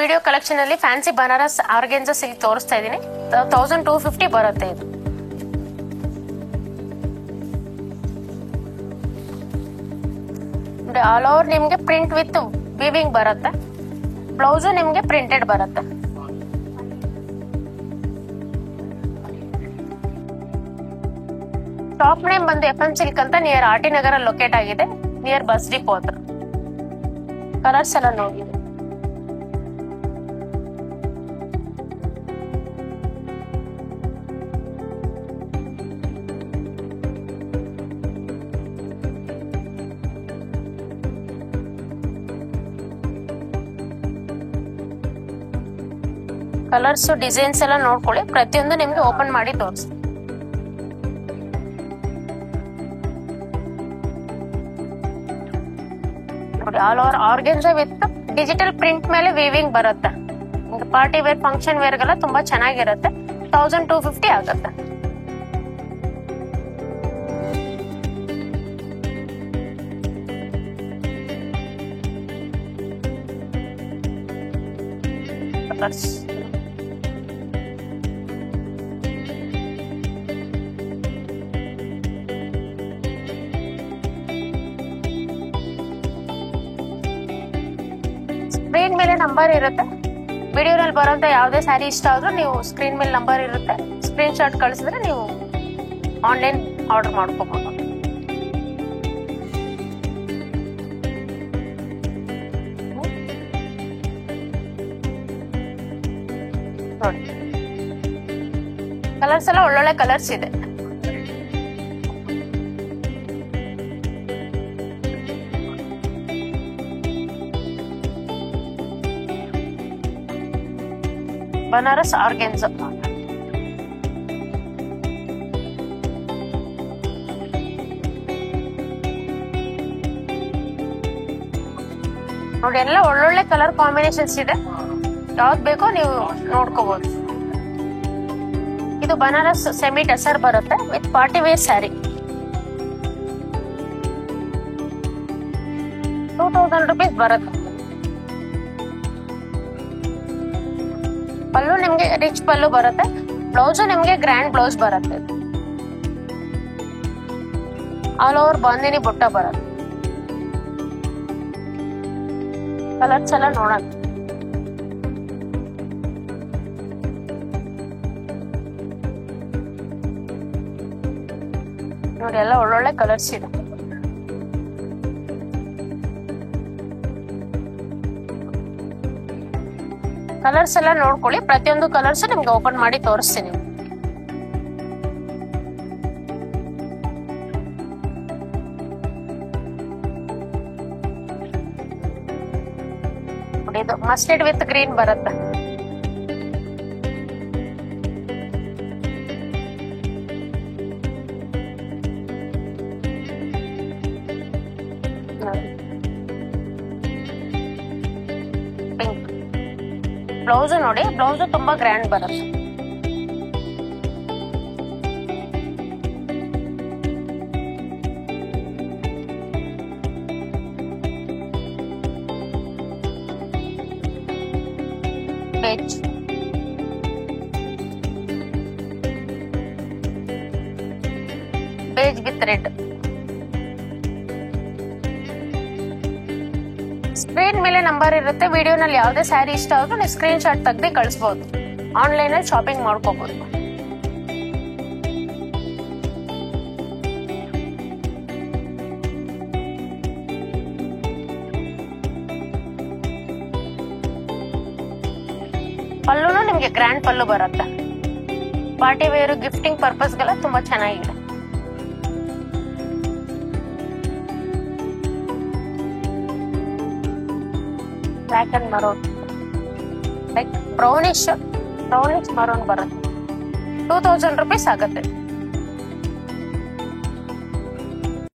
Video collection ಅಲ್ಲಿ fancy Banaras ಆರ್ಗೆನ್ಜಾ silk ತೋರಿಸ್ತಾ ಇದೀನಿ. 1250 ಬರುತ್ತೆ ಇದು. ಆಲ್ ಓವರ್ ನಿಮ್ಗೆ ಪ್ರಿಂಟ್ ವಿತ್ ವಿವಿಂಗ್ ಬರುತ್ತೆ. ಬ್ಲೌಸ್ ನಿಮ್ಗೆ ಪ್ರಿಂಟೆಡ್ ಬರುತ್ತೆ. ಟಾಪ್ ನೇಮ್ ಬಂದು FM ಸಿಲ್ಕ್ ಅಂತ ನಿಯರ್ ಆರ್ಟಿ ನಗರ ಲೊಕೇಟ್ ಆಗಿದೆ, ನಿಯರ್ ಬಸ್ ಡಿಪೋ ಹತ್ರ. ಕಲರ್ಸ್ ಎಲ್ಲ ನೋಡಿ. ಕಲರ್ಸ್ ಡಿಸೈನ್ಸ್ ಎಲ್ಲ ನೋಡ್ಕೊಳ್ಳಿ, ಪ್ರತಿಯೊಂದು ನಿಮ್ಗೆ ಓಪನ್ ಮಾಡಿ ತೋರಿಸ್ತೀನಿ. ನೋಡಿ, all over organza with digital print ಮೇಲೆ ವೀವಿಂಗ್ ಬರುತ್ತೆ. ಪಾರ್ಟಿ ವೇರ್ ಫಂಕ್ಷನ್ ವೇರ್ಗೆಲ್ಲ ತುಂಬಾ ಚೆನ್ನಾಗಿರುತ್ತೆ. 1250 ಆಗುತ್ತೆ. ಕಲರ್ಸ್ ಸ್ಕ್ರೀನ್ ಮೇಲೆ ನಂಬರ್ ಇರುತ್ತೆ. ವಿಡಿಯೋನಲ್ಲಿ ಬರೋಂತ ಯಾವುದೇ ಸ್ಯಾರಿ ಇಷ್ಟ ಆದ್ರೂ ನೀವು ಸ್ಕ್ರೀನ್ ಮೇಲೆ ನಂಬರ್ ಇರುತ್ತೆ, ಸ್ಕ್ರೀನ್ ಶಾಟ್ ಕಳಿಸಿದ್ರೆ ನೀವು ಆನ್ಲೈನ್ ಆರ್ಡರ್ ಮಾಡ್ಕೋಬಹುದು. ನೋಡಿ, ಕಲರ್ಸ್ ಎಲ್ಲ ಒಳ್ಳೊಳ್ಳೆ ಕಲರ್ಸ್ ಇದೆ. ಬನಾರಸ್ ಆರ್ಗೆನ್ಜಾ ನೋಡಿ, ಎಲ್ಲ ಒಳ್ಳೊಳ್ಳೆ ಕಲರ್ ಕಾಂಬಿನೇಷನ್ಸ್ ಇದೆ. ಯಾವ್ದು ಬೇಕೋ ನೀವು ನೋಡ್ಕೋಬಹುದು. ಇದು ಬನಾರಸ್ ಸೆಮಿ ಟಸರ್ ಬರುತ್ತೆ with party wear saree. 2000 rupees ಬರುತ್ತೆ. ಪಲ್ಲು ನಿಮ್ಗೆ ರಿಚ್ ಪಲ್ಲು ಬರುತ್ತೆ. ಬ್ಲೌಸ್ ನಿಮ್ಗೆ ಗ್ರ್ಯಾಂಡ್ ಬ್ಲೌಸ್ ಬರುತ್ತೆ. ಆಲ್ ಓವರ್ ಬಾಂದಿನಿ ಬುಟ್ಟ ಬರುತ್ತೆ. ಕಲರ್ಸ್ ಎಲ್ಲ ನೋಡೋಣ. ನೋಡಿ, ಎಲ್ಲ ಒಳ್ಳೊಳ್ಳೆ ಕಲರ್ಸ್ ಇದೆ. ಕಲರ್ಸ್ ಎಲ್ಲ ನೋಡ್ಕೊಳ್ಳಿ, ಪ್ರತಿಯೊಂದು ಕಲರ್ಸ್ ನಿಮ್ಗೆ ಓಪನ್ ಮಾಡಿ ತೋರಿಸ್ತೀನಿ. ನೋಡಿ, ಇದು ಮಸ್ಟರ್ಡ್ ವಿತ್ ಗ್ರೀನ್ ಬರುತ್ತೆ. ಪಿಂಕ್ ಬ್ಲೌಸ್ ನೋಡಿ, ಬ್ಲೌಸ್ ತುಂಬಾ ಗ್ರ್ಯಾಂಡ್ ಬರುತ್ತೆ. Beige beige with red. Screen ಮೇಲೆ ನಂಬರ್ ಇರುತ್ತೆ. ವಿಡಿಯೋನಲ್ಲಿ ಯಾವುದೇ ಸ್ಯಾರಿ ಇಷ್ಟ ಆದ್ರೂ ನೀವು ಸ್ಕ್ರೀನ್ ಶಾಟ್ ತೆಗೆದು ಕಳಿಸಬಹುದು. ಆನ್ಲೈನ್ ಅಲ್ಲಿ ಶಾಪಿಂಗ್ ಮಾಡ್ಕೋಬಹುದು. ಪಲ್ಲುನು ನಿಮ್ಗೆ ಗ್ರ್ಯಾಂಡ್ ಪಲ್ಲು ಬರುತ್ತೆ. ಪಾರ್ಟಿ ವೇರ್ ಗಿಫ್ಟಿಂಗ್ ಪರ್ಪಸ್ಗೆಲ್ಲ ತುಂಬಾ ಚೆನ್ನಾಗಿದೆ. Black and maroon, like brownish maroon ಬರುತ್ತೆ. 2000 rupees ಆಗುತ್ತೆ.